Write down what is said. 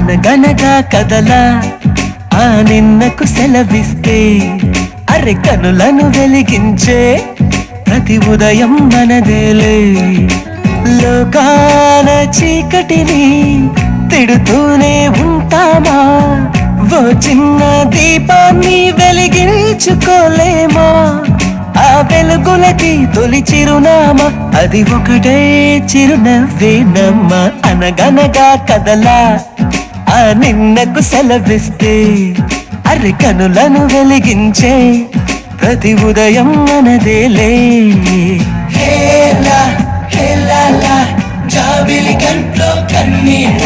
అనగనగా కదలా ఆ నిన్నకు సెలవిస్తే అరె కనులను వెలిగించే ప్రతి ఉదయం మనదేలే లోకాల చీకటిని తిడుతూనే ఉంటామా ఓ చిన్న దీపాన్ని వెలిగించుకోలేమా ఆ వెలుగులకి తొలి చిరునామా అది ఒకటే చిరునవ్వేనమ్మా అనగనగా కదలా ఆ నిన్నకు సెలవిస్తే అరె కనులను వెలిగించే ప్రతి ఉదయం మనదేలే హేలా హేలా జాబిలి కంట్లో కన్నీళ్ళ